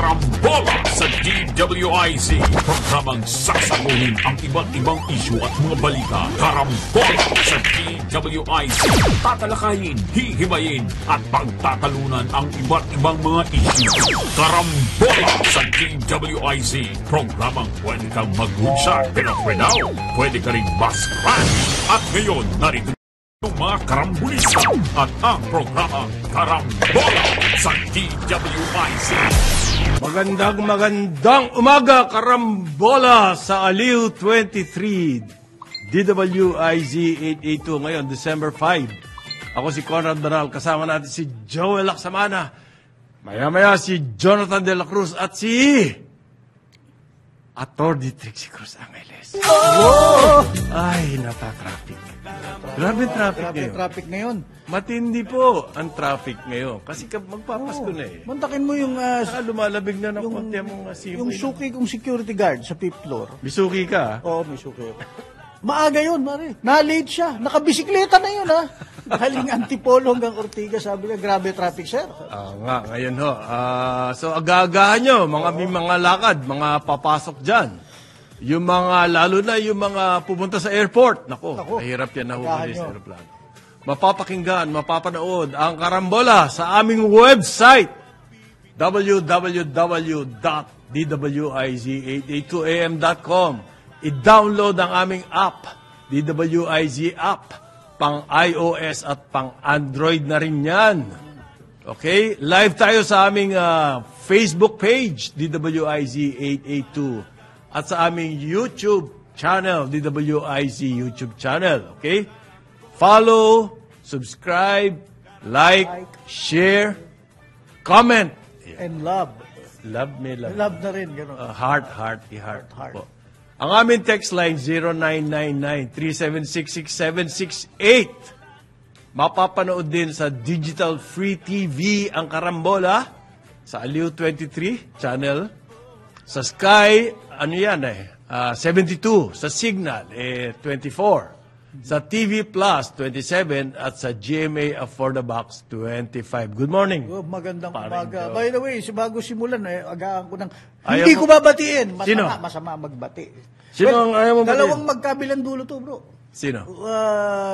Karambola sa DWIZ. Programang sasaguhin ang iba't ibang isyu at mga balita. Karambola sa DWIZ. Tatalakayin, hihimayin at pagtatalunan ang iba't ibang mga isyu. Karambola sa DWIZ. Programang pwede kang mag-good pero for now, pwede ka rin mas-crash. At ngayon, narito yung mga karambulista at ang programa Karambola sa DWIZ. Magandang umaga, Karambola sa Aliw 23, DWIZ 882 ngayon, December 5. Ako si Conrad Banal, kasama natin si Joel Laksamana, maya-maya si Jonathan De La Cruz at si Atty. Trixie Cruz Angeles. Oh! Ay, natatraffic. Grabe traffic ngayon. Matindi po ang traffic ngayon. Kasi magpapasko na eh. Mantakin mo yung lumalabig na ng konti ang mga simoy. yung suki kong security guard sa 5th floor. May suki ka? Oo, may suki. Maaga yun, Mari. Na-late siya. Nakabisikleta na yun, ha? Galing Antipolo hanggang Ortigas. Sabi niya, grabe traffic, sir. Nga, ngayon ho. So, aga-agahan nyo, may mga lakad, mga papasok dyan. Yung mga, lalo na yung mga pupunta sa airport. Nako, mahirap yan nahuli sa aeroplano. Mapapakinggan, mapapanood ang Karambola sa aming website, www.dwiz882am.com. I-download ang aming app, DWIZ app, pang iOS at pang Android na rin yan. Okay? Live tayo sa aming Facebook page, DWIZ882. At sa aming YouTube channel, DWIZ YouTube channel. Okay? Follow, subscribe, like, share, comment. And love. Love me, love. Love na rin, gano'n. Heart. Po. Ang aming text line, 0999-3766768. Mapapanood din sa Digital Free TV ang Karambola sa Aliw 23 channel. Sa Sky, 72. Sa Signal, 24. Sa TV Plus, 27. At sa GMA Affordabox, 25. Good morning. Oh, magandang umaga. By the way, bago simulan, agaan ko ng... Ayaw Hindi mo- ko babatiin. Sino? Masama magbati. Sino ang ayaw mo batiin? Dalawang magkabilang dulo to, bro. Sino?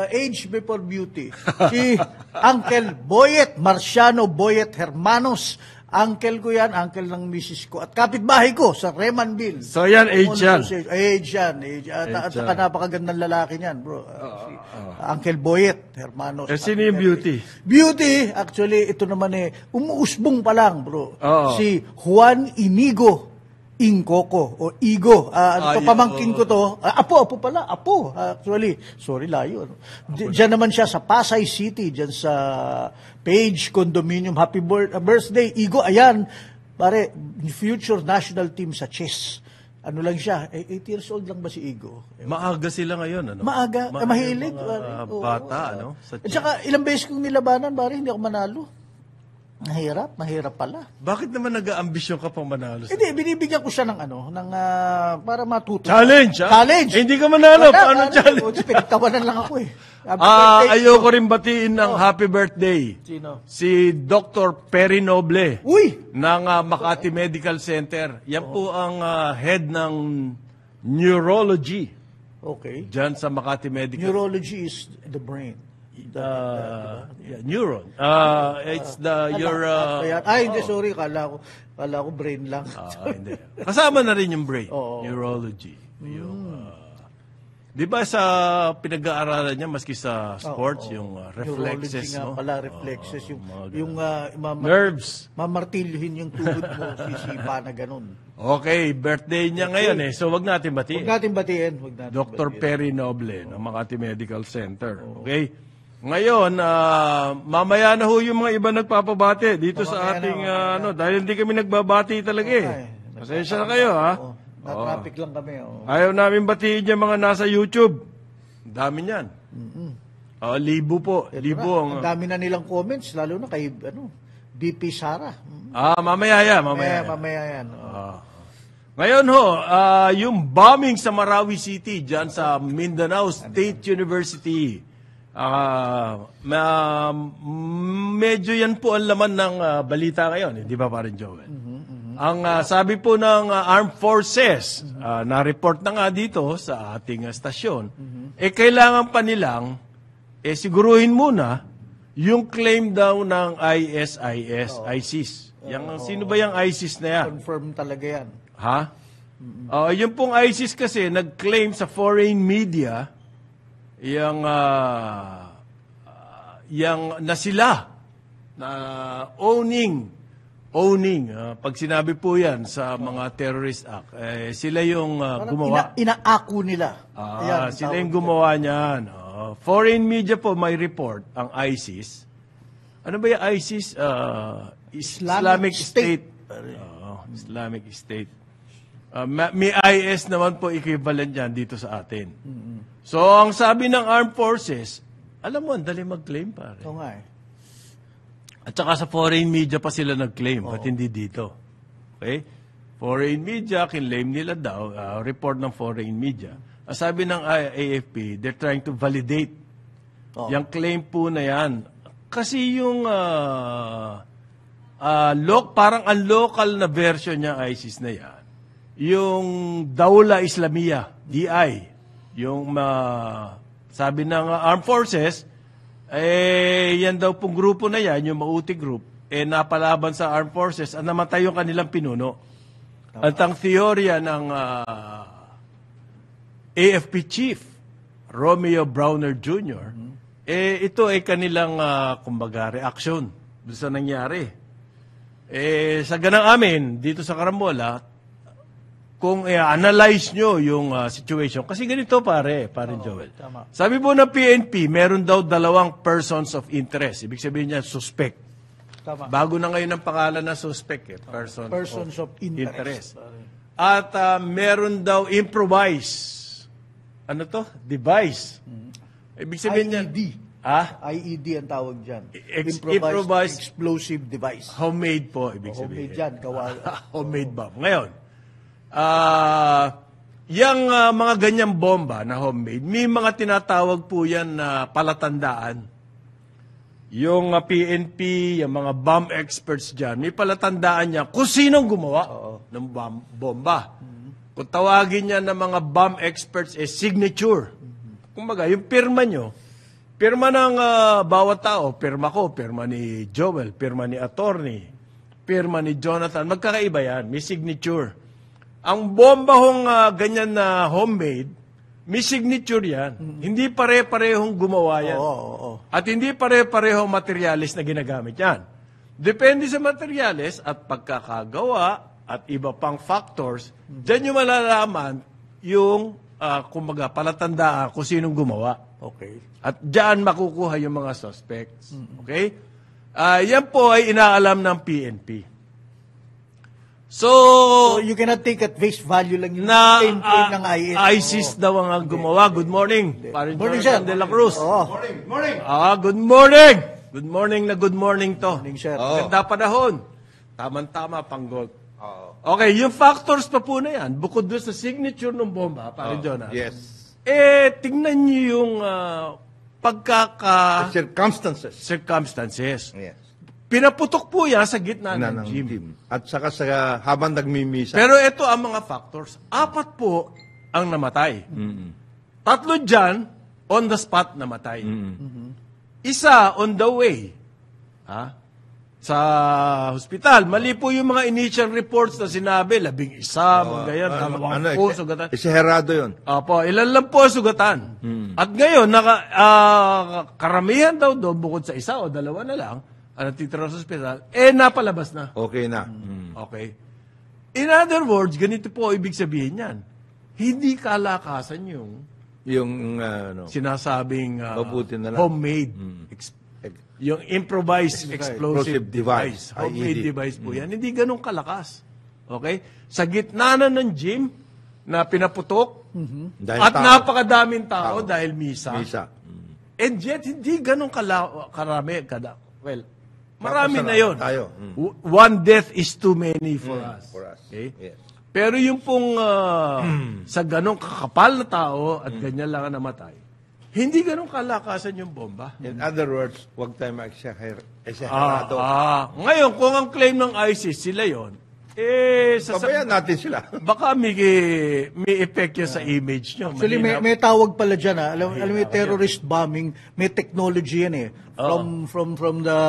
Age before beauty. Si Uncle Boyet, Marciano Boyet Hermanos. Uncle ko yan, uncle ng misis ko. At kapitbahay ko sa Remanville. So yan, age yan. Age yan. At saka napakagandang lalaki niyan, bro. Si Uncle Boyet Hermanos. Sino yung beauty? Beauty, actually, ito naman umuusbong pa lang, bro. Oo. Si Juan Inigo Ingcoco o Igo. Pamangkin ko to. Apo pala. Apo. Actually, sorry, layo. Diyan naman siya sa Pasay City, diyan sa Page Condominium. Happy birthday, Igo. Ayan, pare, future national team sa chess. Ano lang siya, 8 years old lang ba si Igo? Maaga sila ngayon, ano? Maaga. Mahilig. Mga bata, ano? Sa At saka, ilang beses kong nilabanan, pare, hindi ako manalo. Mahirap pala. Bakit naman nag-aambisyon ka pang manalo? Hindi, binibigyan ko siya ng para matuto. Challenge, ha? Challenge. Hindi ka manalo. Paano challenge? Pinagtawanan lang ako eh. Ayoko rin batiin ng happy birthday. Sino? Si Dr. Perry Noble Uy! ng Makati Medical Center. Yan po ang head ng neurology Okay. dyan sa Makati Medical. Neurology is the brain. Neuron. It's your... Hindi, sorry. Kala ko brain lang. Hindi. Kasama na rin yung brain. Oo. Neurology. Di ba sa pinag-aaralan niya, maski sa sports, yung reflexes, Neurology nga no? pala, reflexes. Nerves. Mamartilyohin yung tuhod mo, sisipa na ganun. Okay, birthday niya ngayon eh. So, wag natin batiin. Huwag natin batiin. Dr. Perry Noble ng Makati Medical Center. Okay? Ngayon, mamaya na ho yung mga iba nagpapabati dito sa ating, dahil hindi kami nagbabati talaga eh. Pasensya na kayo, ha? Na-traffic lang kami. Ayaw namin batiin yung mga nasa YouTube. Dami niyan. Libo po. Libo ang... Ang dami na nilang comments, lalo na kay BP Sara. Mamaya yan. Mamaya yan. Ngayon ho, yung bombing sa Marawi City, dyan sa Mindanao State University, medyo yan po ang laman ng balita ngayon, di ba parin Joel? Ang sabi po ng Armed Forces, na-report na nga dito sa ating stasyon, kailangan pa nilang siguruhin muna yung claim daw ng ISIS. Sino ba yung ISIS na yan? Confirm talaga yan. Ha? Yung pong ISIS kasi nag-claim sa foreign media yung na sila na owning pag sinabi po yan sa mga terrorist act, sila yung gumawa. Inaako nila. Ayan, Sila yung gumawa niyan. Foreign media po may report ang ISIS. Ano ba yung ISIS? Islamic State. Islamic State. May IS naman po equivalent yan dito sa atin. So, ang sabi ng Armed Forces, alam mo, ang dali mag-claim, pare. Oo nga At saka sa foreign media pa sila nag-claim, ba't hindi dito? Okay? Foreign media, kinlaim nila daw, report ng foreign media. Ang sabi ng AFP, they're trying to validate yung claim po na yan. Kasi yung parang ang local na version niya ISIS na yan, yung Dawla Islamiyah, DI, yung sabi ng Armed Forces, yan daw pong grupo na yan, yung Mauti Group, napalaban sa Armed Forces at namatay yung kanilang pinuno. At ang teorya ng AFP Chief, Romeo Browner Jr., ito ay kanilang, kumbaga, reaksyon doon sa nangyari. Sa ganang amin, dito sa Carambola, kung analyze nyo yung situation, kasi ganito pare Joel. Tama. Sabi po ng PNP, meron daw 2 persons of interest. Ibig sabihin niya, suspect. Tama. Bago na ngayon ang pangalan na suspect, Persons of interest. At meron daw improvise. Ano to? Device. Ibig sabihin niya, IED ang tawag dyan. Improvised explosive device. Homemade po, ibig sabihin. Homemade yan. Homemade bomb. Ngayon, yung mga ganyang bomba na homemade, may mga tinatawag po yan na palatandaan. Yung PNP, yung mga bomb experts dyan, may palatandaan niya kung sinong gumawa ng bomba. Kung tawagin niya ng mga bomb experts signature. Kumbaga, yung pirma nyo, pirma ng bawat tao, pirma ko, pirma ni Joel, pirma ni Attorney, pirma ni Jonathan, magkakaiba yan, may signature. Ang bomba hong ganyan na homemade, may signature yan. Hindi pare-parehong gumawa yan. At hindi pare-parehong materialis na ginagamit yan. Depende sa materialis at pagkakagawa at iba pang factors, dyan yung malalaman yung, kumbaga, palatandaan kung sinong gumawa. Okay. At dyan makukuha yung mga suspects. Okay? Yan po ay inaalam ng PNP. So you cannot take at face value lang yung na claim ng IS. ISIS daw ang gumawa. Good morning. Good morning, sir. De la Cruz. Morning. Good morning. Good morning na good morning to. Morning, sir. Ganda panahon. Tamang-tama, panggol. Okay, yung factors pa po na yan, bukod doon sa signature ng bomba, pare Jonah. Yes. Tingnan niyo yung circumstances. Yes. Pinaputok po yan sa gitna ng gym. At saka habang nagmimisa. Pero ito ang mga factors. 4 po ang namatay. 3 dyan, on the spot namatay. Isa, on the way. Sa hospital. Mali po yung mga initial reports na sinabi, 11, mga ganyan, 2 sugatan. Isiherado yun. Opo, ilan lang po sugatan. At ngayon, karamihan daw doon, bukod sa 1 o 2 na lang, ang natitira sa hospital, napalabas na. Okay na. Okay. In other words, ganito po ibig sabihin yan. Hindi kalakasan yung sinasabing mabuti na lang. homemade, yung improvised explosive device. Homemade IED. device po yan. Hindi ganun kalakas. Okay? Sa gitna na ng gym, na pinaputok, at napakadaming tao dahil misa. And yet, hindi ganun karami. Marami na yun. One death is too many for us. Okay? Yes. Pero yung pong sa ganong kakapal na tao at ganyan lang ang namatay, hindi ganong kalakasan yung bomba. In other words, huwag tayo mag-exagerado. Ngayon, kung ang claim ng ISIS, sila yon, Pabayaan natin sila. Baka may effect yun sa image nyo. Actually, may tawag pala dyan. Alam mo yung terrorist bombing, may technology yan eh. From the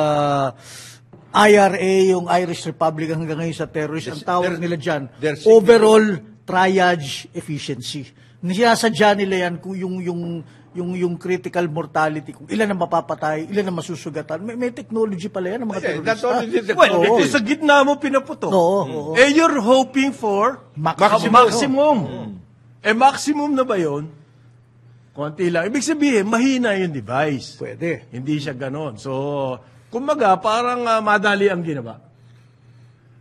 IRA, yung Irish Republic hanggang ngayon sa terrorist, ang tawag nila dyan, overall triage efficiency. Sinasadya nila yan kung yung critical mortality, kung ilan ang mapapatay, ilan ang masusugatan. May technology pala yan ng mga terrorista. Well, ito sa gitna mo pinaputok. Oo. You're hoping for maximum. Maximum na ba yun? Konti lang. Ibig sabihin, mahina yung device. Pwede. Hindi siya ganon. So, kumbaga, parang madali ang ginawa.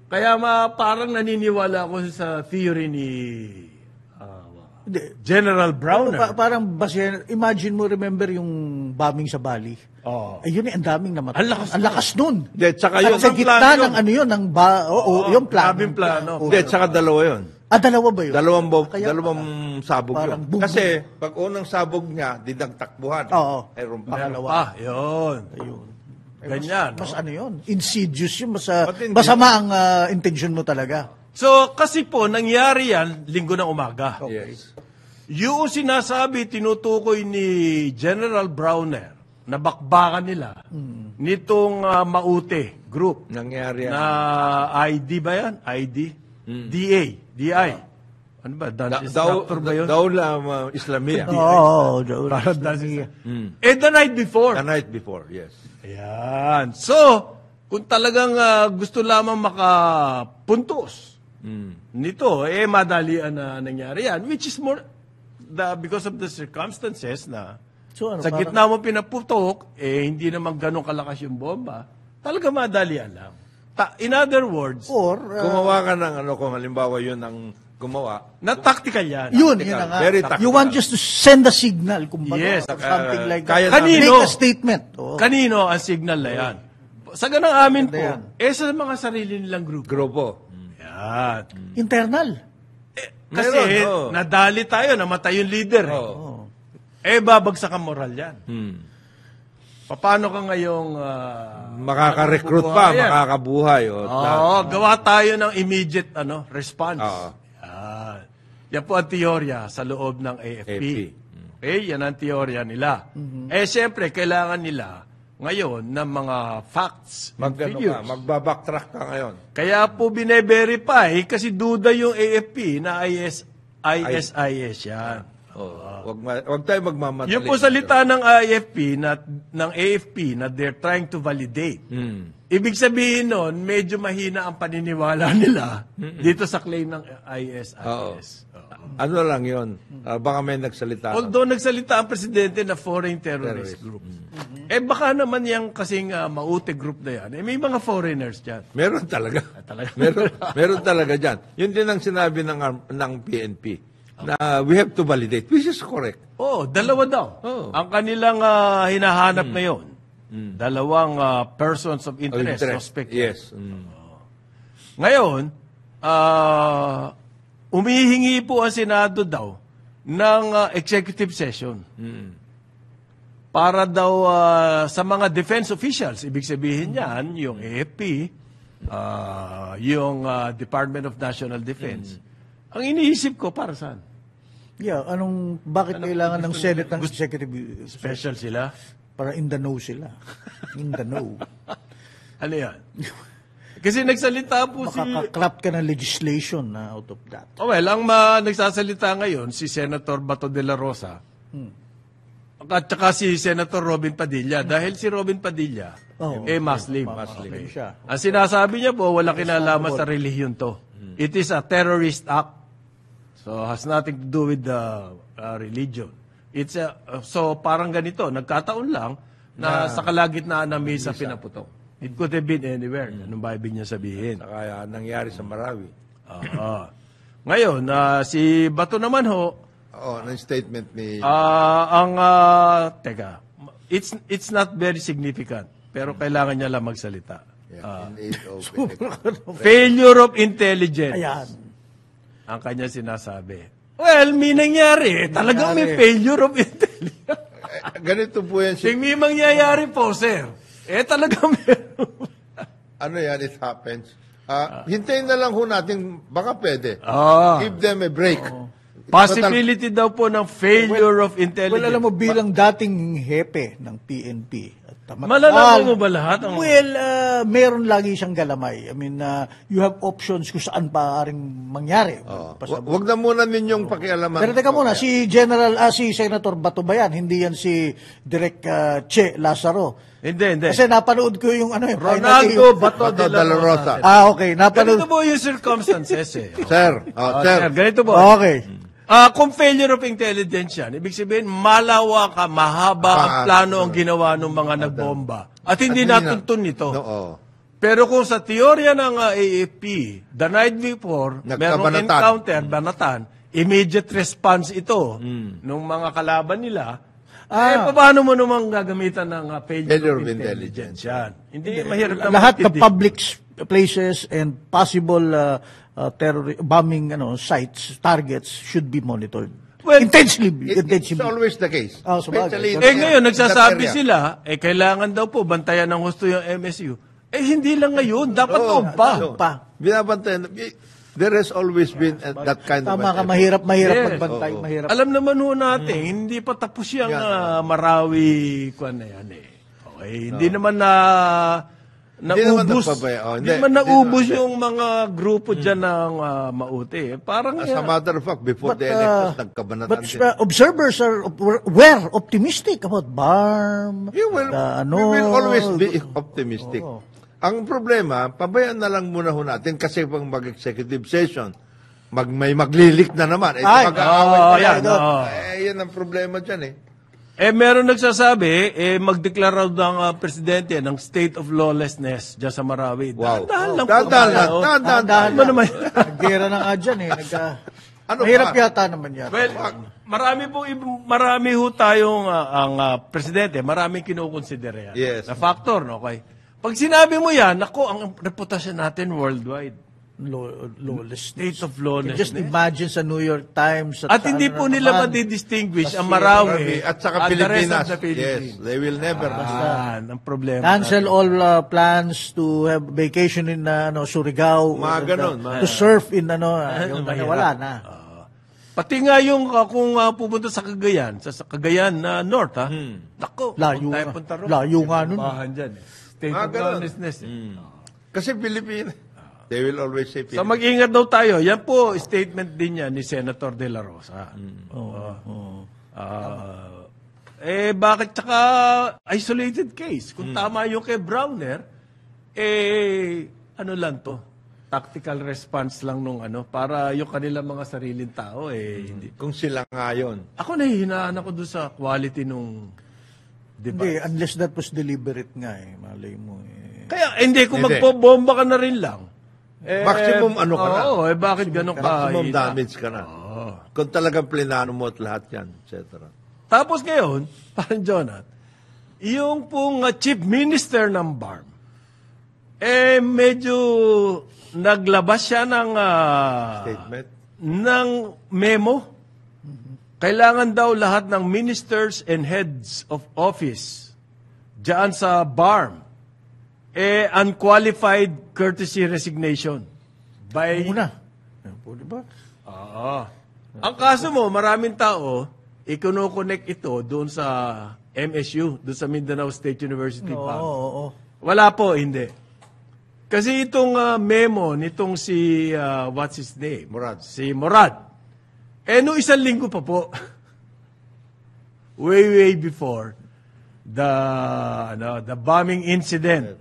Kaya parang naniniwala ako sa theory ni General Browner. Parang imagine mo, remember yung bombing sa Bali? Oo. Ayun ang daming namatay. Ang lakas nun. Tsaka At yun, sa gitna ng ano yun, yung plano. Grabing plano. Tsaka dalawa yun. Dalawa ba yun? Dalawang sabog parang yun. boom, Kasi pag unang sabog niya, takbuhan. Oo. Ay rumpa. Pangalawa. Yun. Ganyan. Mas no? ano yun? Insidious yun. Matindi. Masama ang intention mo talaga. So, kasi po, nangyari yan linggo ng umaga. Yes. Yung sinasabi, tinutukoy ni General Browner na bakbakan nila nitong Maute group Nangyari yan. na ID ba yan? ID? DI. Ano ba? Doctor ba yun? Daula Islamia. Oo. Parang the night before. The night before, yes. Ayan. So, kung talagang gusto lamang makapuntos nito, madalian na nangyari yan, which is more, because of the circumstances na So, sa gitna mo pinaputok, hindi naman ganun kalakas yung bomba, talaga madalian lang. In other words, Gumawa ka ng kung halimbawa yun ang gumawa. na tactical yan. yun na nga. Very tactical. You want just to send a signal, kumbaga, Yes. or something like Kaya that. Kanino? Make a statement. Oo. Kanino ang signal na yan? Sa ganang amin po, yan. sa mga sarili nilang grupo. Grupo. Yan. Internal. Kasi Meron, nadali tayo, namatay yung leader. Babagsak ang moral yan. Paano ka ngayong... Makaka-recruit pa, Ayan. makakabuhay. gawa tayo ng immediate response. Oo. Yan po ang teorya sa loob ng AFP. AFP. Okay, yan ang teorya nila. Siyempre, kailangan nila ngayon ng mga facts and figures. Magbabacktrack ka ngayon. Kaya po bine-verify kasi duda yung AFP na ISIS yan. Wag tayo magmamadali. Yung po salita ng AFP na they're trying to validate. Ibig sabihin nun, medyo mahina ang paniniwala nila dito sa claim ng ISIS. Ano lang yun? Baka may nagsalita. Although nagsalita ang presidente na foreign terrorist groups. Baka naman yung kasing Maute group na yan. May mga foreigners dyan. Meron talaga. Talaga? meron talaga dyan. Yun din ang sinabi ng PNP. Na we have to validate, which is correct. Dalawa daw. Ang kanilang hinahanap ngayon. Dalawang persons of interest. Suspect. Yes. Ngayon, umihingi po ang Senado daw ng executive session. Para daw sa mga defense officials, ibig sabihin yan, yung AFP, yung Department of National Defense. Ang iniisip ko, para saan? Yeah, bakit kailangan ng Senate ng executive Special sila? para in the know sila. In the know. Ano yan? Kasi nagsalita po Makaka-craft ka ng legislation na out of that. Well, ang nagsasalita ngayon, si Senator Bato de la Rosa, at saka si Senator Robin Padilla. Dahil si Robin Padilla, Muslim. Muslim siya. Ang sinasabi niya po, wala kinalaman sa relihiyon to. It is a terrorist act. So, has nothing to do with the religion. So, parang ganito, nagkataon lang na sa kalagitnaan ng misa pinaputok. It could have been anywhere. Anong ba ibig niya sabihin? Kaya nangyari sa Marawi. Ngayon, si Bato naman ho, ng statement ni... teka, it's not very significant, pero kailangan niya lang magsalita. Failure of intelligence. Ayan. Ang kanya sinasabi. Well, may nangyari. Talagang may failure of intelligence. Ganito po yan. May mangyayari po, sir. Talagang meron. Ano yan? It happens. Hintayin na lang ho natin, baka pwede. Give them a break. Possibility daw po ng failure of intelligence. Well, alam mo, bilang dating hepe ng PNP, at Malalaman mo ba lahat? Well, meron lagi siyang galamay. I mean, you have options kung saan paaaring mangyari. Wag na muna ninyong pakialaman. Pero teka muna, si Senator Bato ba yan? Hindi yan si Direk Che Lazaro. Hindi. Kasi napanood ko yung Ronaldo Bato de la Rosa. Okay. Napanood. Ganito po yung circumstances eh. Sir, sir. Ganito po. Okay. Kung failure of intelligence yan, ibig sabihin, malawak, mahaba ang plano ang ginawa ng mga nagbomba. At hindi natuntun nito. Pero kung sa teorya ng AFP, the night before, merong encounter, banatan, immediate response ito nung mga kalaban nila, paano mo namang gagamitan ng failure of intelligence yan? Hindi mahirap na lahat ng public places and possible terror bombing sites, targets should be monitored. Well, intensely. It's always the case. Especially ngayon, nagsasabi sila, kailangan daw po bantayan ng husto yung MSU. Hindi lang ngayon, dapat pa. Binabantayan. There has always been that kind of... Tama ka, mahirap magbantay. Mahirap. Alam naman ho natin, hindi pa tapos yung Marawi kwan na yan eh. Okay, hindi naman naubos. Hindi naman naubos yung mga grupo dyan ng mauti. Parang... As a matter of fact, before the elections, nagkabanatan din. But observers were optimistic about BARM. We will always be optimistic. Ang problema, pabayaan na lang muna ho natin kasi pag mag-executive session, may maglilik na naman. Yan ang problema dyan eh. Meron nagsasabi, magdeklara ng presidente ng state of lawlessness dyan sa Marawi. Wow. Dahan mo naman. Naggera na nga dyan eh. Mahirap yata naman yan. Well, marami ho tayong ang presidente, maraming kinukonsidera yan. Yes. Na factor, no? Okay. Pag sinabi mo yan, ang reputasyon natin worldwide. Lawless. State of lawlessness. Just imagine sa New York Times. At hindi po nila madidistinguish ang Marawi at saka Pilipinas. Yes, they will never. Ang problema. Cancel all plans to have vacation in Surigao. Mga ganun. To surf in wala na. Pati nga yung kung pupunta sa Cagayan, sa Cagayan na North, Nako, layo nga nun. Bahan dyan eh. State of lawlessness. Kasi Pilipinas, they will always say Pilipinas. So mag-ingat daw tayo. Yan po, statement din yan ni Senator De La Rosa. Bakit tsaka isolated case? Kung tama yung kay Browner, ano lang to? Tactical response lang nung para yung kanilang mga sariling tao, hindi. Kung sila nga yun. Ako nahihinaan ako doon sa quality nung Hindi, unless that was deliberate nga malay mo Kaya, kung magpobomba ka na rin lang. Maximum ka na. Bakit ganun ka? Maximum damage ka na. Kung talagang plinano mo at lahat yan, etc. Tapos ngayon, parang Jonat, yung pong chief minister ng BARM, medyo naglabas siya ng statement, ng memo. Kailangan daw lahat ng ministers and heads of office diyan sa BARM unqualified courtesy resignation by Diba? Ang kaso mo, maraming tao ikono-connect ito doon sa MSU, doon sa Mindanao State University BARM. Wala po, hindi. Kasi itong memo nitong si what's his name? Si Morad. No isang linggo pa po. way before the bombing incident.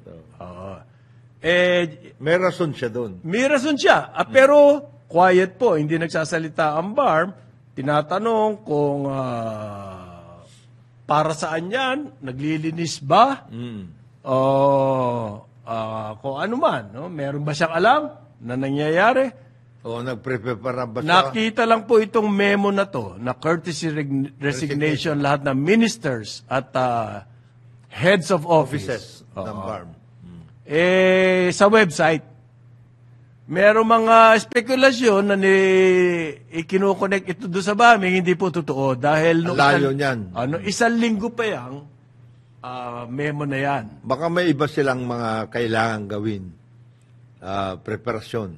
may rason siya doon. May rason siya. Pero quiet po, hindi nagsasalita ang BARM. Tinatanong kung para saan yan, naglilinis ba? Kung ano man, meron ba siyang alam na nangyayari? Nagprepara ba siya? Nakita lang po itong memo na to, na courtesy resignation lahat ng ministers at heads of offices ng BARM. Sa website. Merong mga spekulasyon na ikinoconnect ito doon sa bombing, hindi po totoo. Dahil isang linggo pa yang memo na yan. Baka may iba silang mga kailangan gawin. preparasyon.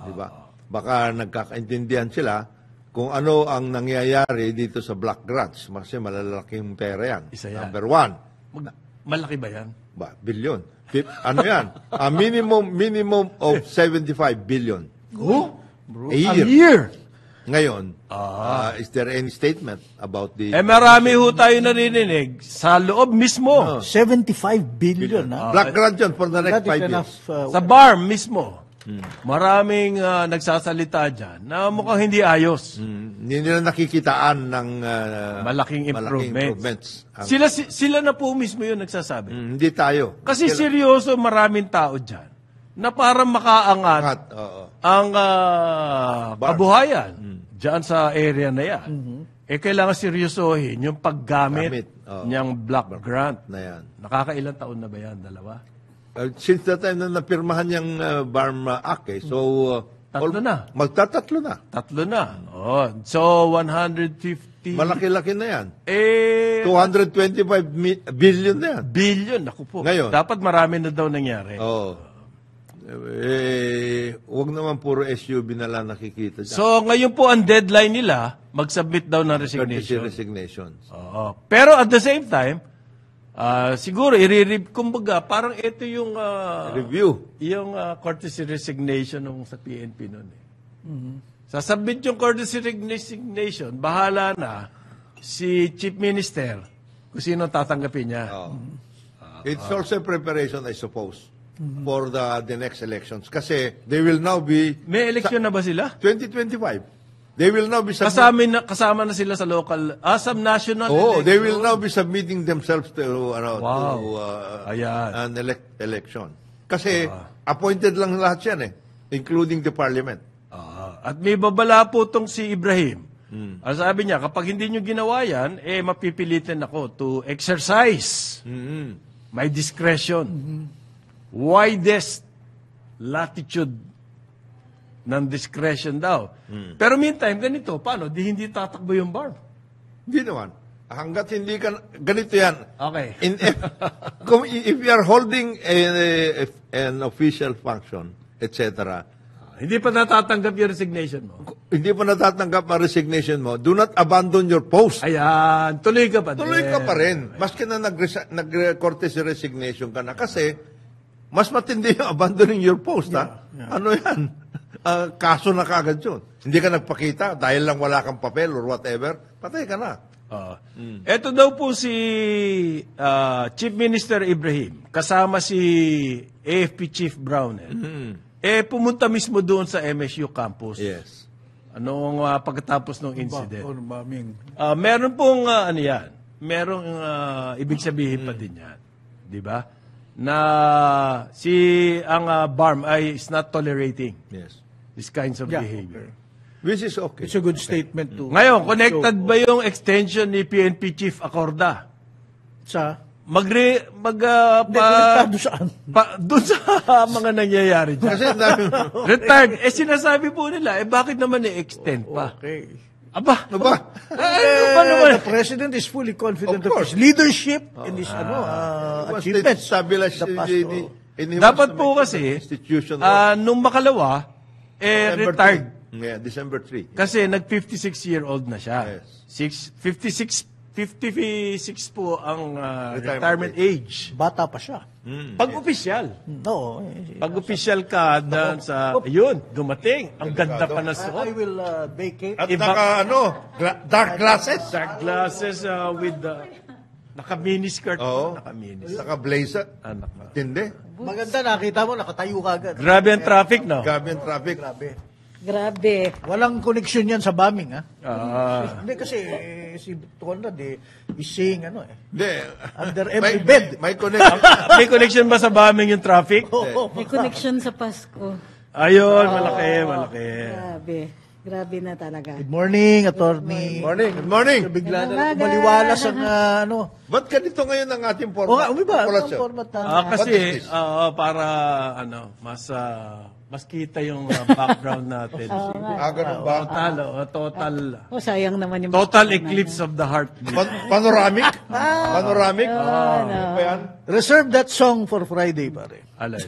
Di ba? Baka nagkakaintindihan sila kung ano ang nangyayari dito sa black grants. Kasi malalaking pera yan. Isa yan. Number one. Malaki ba yan? Billion. Ano yan? A minimum of 75 billion. A year. Ngayon, is there any statement about the... Marami ho tayo narinig sa loob mismo. 75 billion, ha? Black grant yun for the next That is 5 years. enough. Sa BARM mismo. Maraming nagsasalita dyan na mukhang hindi ayos. Hindi nila nakikitaan ng Malaking improvements. improvements. Sila na po mismo yun nagsasabi. Hindi tayo. Kasi seryoso maraming tao dyan na parang makaangat ang kabuhayan dyan sa area na yan. Kailangan seryosohin yung paggamit niyang black grant. Na yan. Nakakailang taon na ba yan? Dalawa? Since the time na napirmahan yung BARM Act, Tatlo na. Magtatatlo na. Tatlo na. So, 150... Malaki-laki na yan. 225 225 billion na yan. billion. Naku po. Ngayon. Dapat marami na daw nangyari. Huwag naman puro SUV na lang nakikita dyan. So, ngayon po ang deadline nila, mag-submit daw ng resignation. Resignations. Oo. Pero at the same time, siguro, kumbaga, parang ito yung Review. yung courtesy resignation nung sa PNP noon. Sasubmit yung courtesy resignation, bahala na si Chief Minister kung sino tatanggapin niya. It's also preparation, I suppose, for the next elections. Kasi they will now be... May eleksyon na ba sila? 2025. They will now be Kasama na sila sa local, sa national election. they will now be submitting themselves to Ayan. an election. Kasi appointed lang lahat yan including the parliament. At may babala po tong si Ibrahim. Ang sabi niya, kapag hindi nyo ginawa yan, mapipilitin ako to exercise my discretion. Widest latitude ng discretion daw. Pero meantime, ganito, paano? Hindi tatakbo yung BARM. Hindi naman. Hanggat hindi ka... Ganito yan. Okay. If you are holding an official function, etc., Hindi pa natatanggap yung resignation mo. hindi pa natatanggap ang resignation mo, do not abandon your post. Ayan, tuloy ka pa din. Tuloy ka pa rin. Maski na nag-courtesy resignation ka na. Kasi, mas matindi yung abandoning your post, ha? Ano yan? Kaso na kagad yun. Hindi ka nagpakita dahil lang wala kang papel or whatever, patay ka na. Ito daw po si Chief Minister Ibrahim, kasama si AFP Chief Brownell. Pumunta mismo doon sa MSU campus. Yes. Anong pagkatapos ng incident? Maming. Meron pong ano yan, merong ibig sabihin pa din yan. Di ba? Na ang BARM is not tolerating these kinds of behavior. Which is okay. It's a good statement to... Ngayon, connected ba yung extension ni PNP Chief Acorda? Sa... Konektado saan? Doon sa mga nangyayari dyan. Kasi Retired. Sinasabi po nila, bakit naman i-extend pa? Okay. Aba? The president is fully confident of his leadership in this achievements. Dapat po kasi, nung makalawa, retired. Yeah, December 3. Kasi nag-56-year-old na siya. Yes. 56 po ang retirement age. Bata pa siya. Pag-opisyal. Oo. Pag-opisyal ka doon sa, yun, dumating. Ang ganda pa na suot. I will vacate. At dark glasses. Dark glasses with naka-miniskirt. Oo. Naka-miniskirt. Naka-blazer. Tindi. Maganda, nakita mo, nakatayo ka agad. Grabe ang traffic, no? Grabe ang traffic. Grabe. Walang connection yan sa bombing, ha? Hindi kasi si Conrad is saying Hindi. under every bed. May connection. May connection ba sa bombing yung traffic? May connection sa Pasko. Ayun, malaki. Grabe na talaga. Good morning, attorney. Good morning. Bigla na lang maliwalas ang Ba't ganito ngayon ang ating O format? nga, umiba. Ang Populasyon? format na. Kasi, What is this? para, mas kita yung background natin. Ganun ba? Total Sayang naman yung... total eclipse of the heart. Panoramic? Panoramic? no. Ano ba yan? Reserve that song for Friday, pare. Alay.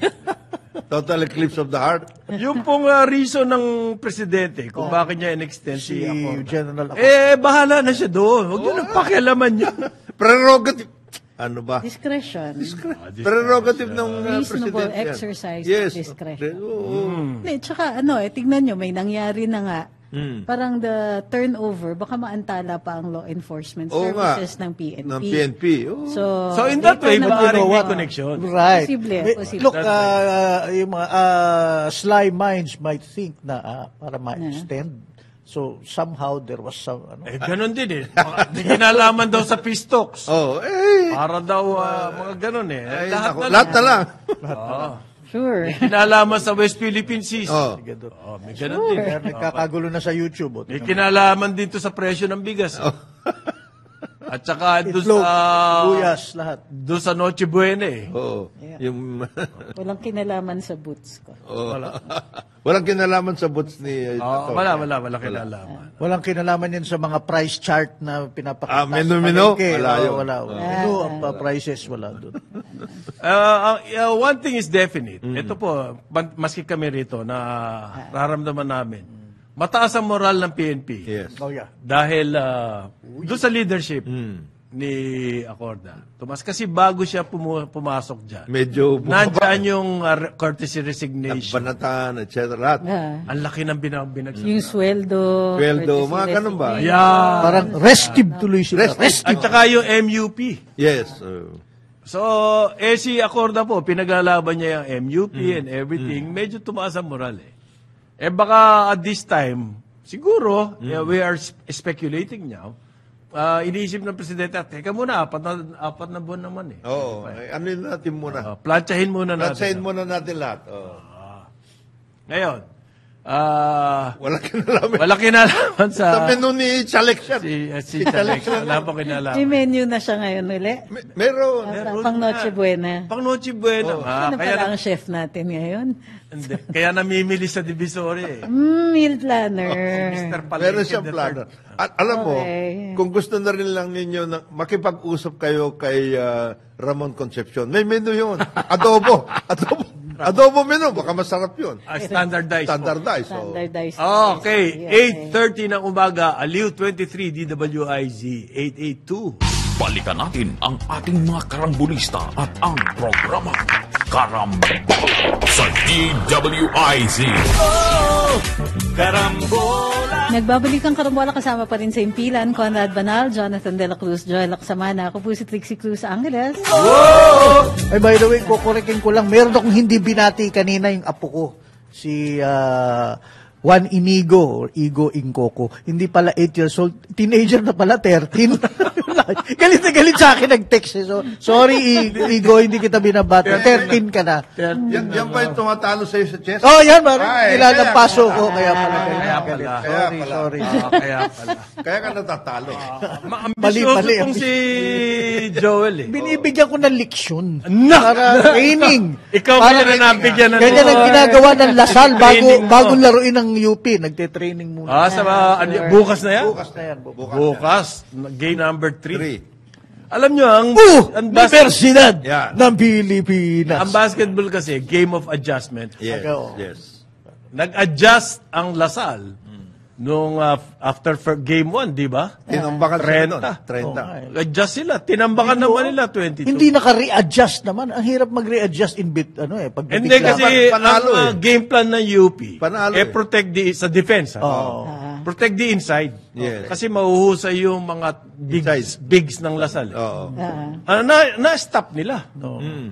Total eclipse of the heart. Yung pong reason ng presidente kung bakit niya in-extend si Si Acorda. General Acosta. Bahala na siya doon. Huwag niyo nang pakialaman yun. Prerogative. Ano ba? Discretion. Prerogative ng Reasonable presidente. yan. exercise Yes. of discretion. Oo. Hindi, tsaka tignan nyo, may nangyari na nga. Parang the turnover, baka maantala pa ang law enforcement Oo nga. services ng PNP. Ng PNP. Oo. So in that way, later maaaring naman- may connection. Right. Posible, May- posible. Look, yung mga sly minds might think na para ma-extend. So somehow there was some Ganon din eh. May kinalaman daw sa peace talks. Oh, Para daw mga ganon eh. ay, Lahat naku, na lahat na lang. Sure. kinalaman sa West Philippine Seas. Oh. May ganon din. Kaya nagkakagulo na sa YouTube. May kinalaman dito sa presyo ng bigas. At saka doon Itlog, sa buyas, lahat. doon sa Noche Buena eh. Oo. Yung Walang kinalaman sa boots ko. walang kinalaman sa boots ni Wala kinalaman. Walang kinalaman yan sa mga price chart na pinapakita. menu-menu? sa palengke. Wala yun. Wala. Menu, prices, wala doon. One thing is definite. Ito po, maski kami rito na nararamdaman namin. Mataas ang moral ng PNP. Yes. Oh, yeah. Dahil doon sa leadership ni Acorda. Tumas kasi bago siya pumasok dyan. Medyo Nandyan yung courtesy resignation. banatan, etc. Lahat. Ang laki ng binagsak. Yung sweldo. Sweldo, courtesy mga ganun ba? resignation. Yeah. Parang restive tuloy sila. At saka yung MUP. Yes. So, si Acorda po, pinaglalaban niya yung MUP and everything. Medyo tumaas ang moral eh. Baka at this time, siguro, we are speculating now, iniisip ng presidente, teka muna, apat na buwan naman eh. Oo. Ano yun natin muna? Plantsahin muna natin. Platsahin muna natin lahat. Oo. Ngayon, Walang kinalaman. wala kinalaman Sa sa menu ni Chalek siya. si Chalek. Wala pa kinalaman. May menu na siya ngayon uli. Meron. Pang Noche Buena. Pang Noche Buena. Ano pala ang chef natin ngayon? Hindi. Kaya namimili sa Divisoria eh. Meal planner. Mr. Palengke Meron siyang the plano. third. At alam mo, Okay. kung gusto na rin lang ninyo na makipag-usap kayo kay Ramon Concepcion, may menu yun. Adobo. Adobo menu. Baka masarap yun. Standardized. Standardized. So, Standardized. Okay, 8:30 ng umaga, Aliw 23, DWIZ 882. Balikan natin ang ating mga karambulista at ang programa Karambola sa DWIZ. Nagbabalik ang karambola kasama pa rin sa impilan, Conrad Banal, Jonathan De La Cruz, Joy Lacsamana. Ako po si Trixie Cruz Angeles. Ay, by the way, kukurekin ko lang. Meron akong hindi binati kanina yung apo ko. Si Juan Inigo or Igo Ingcoco. Hindi pala 8 years old. Teenager na pala, 13. Galit na galit sa akin nag-text. So, sorry, Igo, hindi kita binabati. 13 ka na. yan ba yung tumatalo sa'yo sa chess? Oh, yan, parang Ay, nilalang kaya paso pala. ko. Kaya pala. Kaya galit. pala. Sorry. Kaya pala. Kaya ka natatalo. Ambisyoso Mali. tong si Joel eh. Binibigyan ko ng leksyon. Nak! Para training. Ikaw Para- kaya na nabigyan ng... Ganyan ang ginagawa ng Lasal Training mo. bago laruin ng UP. Nagte-training muna. Bukas na yan? Bukas na yan. Bukas. Game number 3. 3. Alam nyo, ang Universidad Yan. ng Pilipinas. ang basketball kasi, game of adjustment. Yes. Oo. Yes. Nag-adjust ang Lasal nung after game 1, di ba? Tinambakan sila nun. 30. 30. Adjust sila. Tinambakan naman nila 22. Hindi naka-readjust naman. Ang hirap mag-readjust in bit, pag Hindi kasi Panalo ang eh. game plan ng UP, Panalo protect sa defense. Protect the inside. Yes. Kasi mahuhusay yung mga bigs ng Lasal. Oo. Na-stop nila.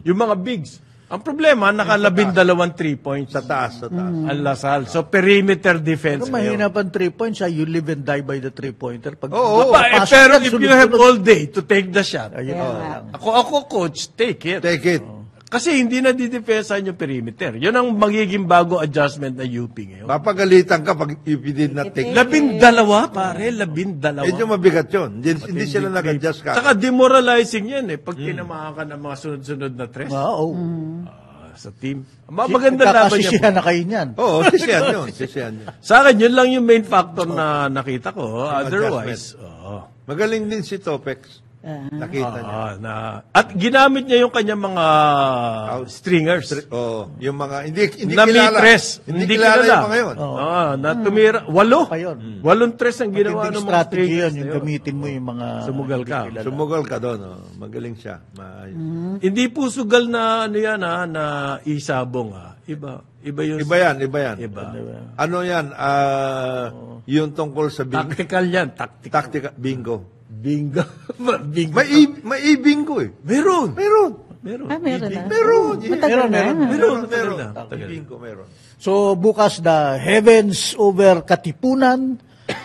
Yung mga bigs. Ang problema, naka-12 3 points Sa taas. ang Lasal. So, perimeter defense. Pero mahinapan 3 points, you live and die by the 3-pointer. Pag Oo. papasok Pero yan, if you sunod-sunod. have all day to take the shot, Ayun lang. ako coach, take it. Take it. Kasi hindi na didefensahan yung perimeter. Yun ang magiging bago adjustment na UP ngayon. Papagalitan ka pag if you did not take it. 12, pare. 12. Medyo mabigat yun. Hindi sila nag-adjust ka. Saka demoralizing yan eh. Pag tinamaan ka ng mga sunod-sunod na tres Oo. sa team. Maganda laban Kakasisihan niya. na kayo niyan. Oo, sisiyan yun. Sisiyan yun. Sa akin, yun lang yung main factor na nakita ko. Otherwise, Magaling din si Topex. Nakita niya. At ginamit niya yung kanyang mga stringers. Yung mga hindi Na may kilala. tres. Hindi kilala yung mga yun. Na tumira. 8. Pa yun. 8 tres ang ginawa Matinding ng mga strategy stringers. yun, yung na yun. gamitin mo yung mga... Sumugal ka. Sumugal ka doon. Magaling siya. Maayos. Hindi po sugal na ano yan na isabong Iba yun. Iba yan. Iba. Ano yan? Yung tungkol sa bingo. Tactical yan. Tactical. Tactical. Bingo. Bingo. Bingo. May bingo eh. Meron. Meron. Meron. Meron na. Meron. Matagal na. Meron. Bingo meron. So, bukas the heavens over Katipunan,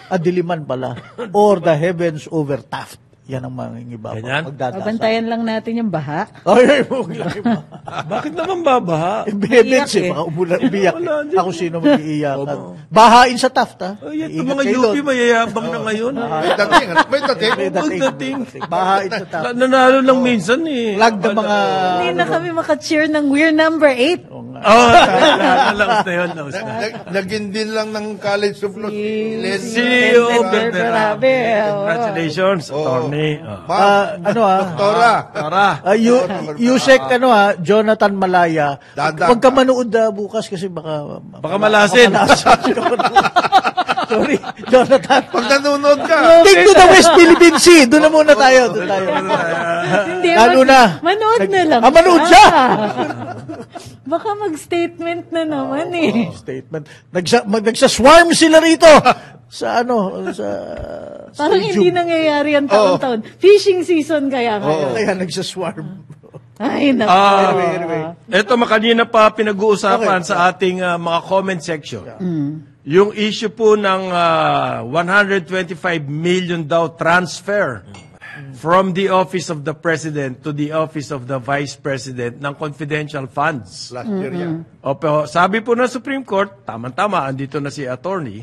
Diliman pala, or the heavens over Taft. Yan ang mga iba. Ganyan? Babantayan lang natin yung baha. Ay, huwag lang. Bakit naman babaha? Heavens Iiyak eh. baka umiyak Wala, eh. Ako sino mag-iiyakan. Bahain sa Taft, ha? Ay, ito Ingat mga kayo UP doon. mayayabang na ngayon. May dating. May dating. Pagdating. Bahain sa Taft. Nanalo lang minsan eh. Lag ng mga... Hindi na kami maka-cheer ng We're number 8. Laos na yun. Laos na. Naging din lang ng College of Law. CEO Berberabe. Congratulations, attorney. Doktora. Tara. Yusek, Jonathan Malaya. Dada. Huwag ka manood bukas kasi baka Malasin. Sorry, Jonathan. Pag nanonood ka. Take to the West Philippine Sea. Doon na muna tayo. Doon tayo. Hindi, Lalo na. Manood na lang. Manood siya. Baka mag-statement na naman eh. Statement. Nagsaswarm sila rito. Sa Parang hindi nangyayari ang taon-taon. Fishing season kaya ngayon. Kaya nagsaswarm. Ay, naku. Ito makanina pa pinag-uusapan sa ating mga comment section. Yung issue po ng 125 million daw transfer from the office of the president to the office of the vice president ng confidential funds. Last year yan. Opo, sabi po ng Supreme Court, tama-tama, andito na si attorney,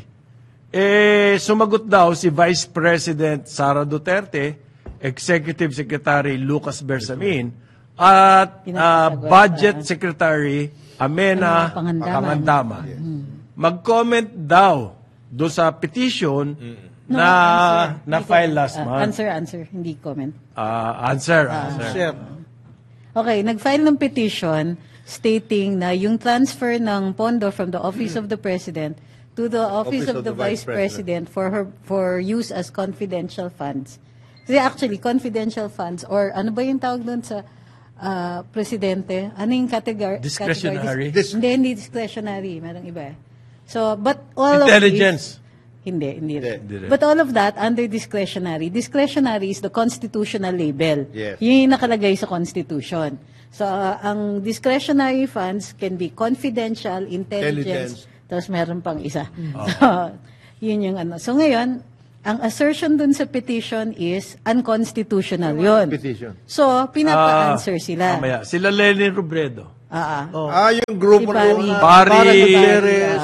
sumagot daw si Vice President Sara Duterte, Executive Secretary Lucas Bersamin, at Budget Secretary Amena Pangandaman. Mag-comment daw doon sa petition na file last month. Answer, hindi comment. Answer. Okay, nag-file ng petition stating na yung transfer ng pondo from the Office of the President to the Office of the Vice President for use as confidential funds. Kasi actually, confidential funds, or ano ba yung tawag doon sa presidente? Ano yung category? Discretionary. Hindi discretionary. Merong iba. So, but all Intelligence. of these... Hindi. But all of that, under discretionary. Discretionary is the constitutional label. Yes. Yun yung nakalagay sa Constitution. So, ang discretionary funds can be confidential, intelligence, tapos meron pang isa. So, yun yung ano. So, ngayon, ang assertion dun sa petition is unconstitutional yun. Petition. So, pinapa-answer sila. Mamaya. Sila Lenin Robredo. Yung grupo Si ng Pari. Gutierrez,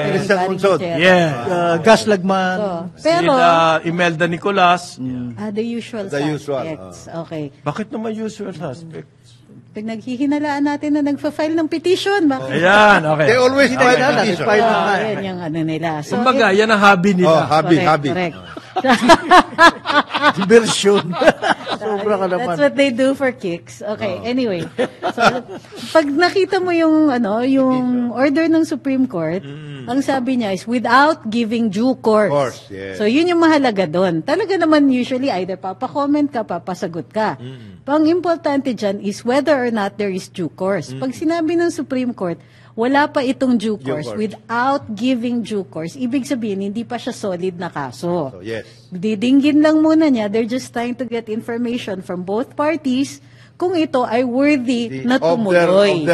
Christian Consod. Yeah. Gas Lagman. Pero, Sila Imelda Nicolas. the usual The usual, suspects. Okay. Bakit naman usual suspect? Pag naghihinalaan natin na nagfa-file ng petition, bakit? Ayan, okay. They always file Yan, petition. file na. Yan yung ano nila. So, Kumbaga, yan ang hobby nila. Hobby. correct. Diversion. Sobra ka naman. That's what they do for kicks. Okay, anyway. So, pag nakita mo yung yung order ng Supreme Court, ang sabi niya is without giving due course. Course, yes. So, yun yung mahalaga doon. Talaga naman usually either papakomment ka, papasagot ka. Ang importante dyan is whether or not there is due course. Pag sinabi ng Supreme Court, wala pa itong due course without giving due course, ibig sabihin, hindi pa siya solid na kaso. So, yes. Didinggin lang muna niya, they're just trying to get information from both parties kung ito ay worthy na tumuloy.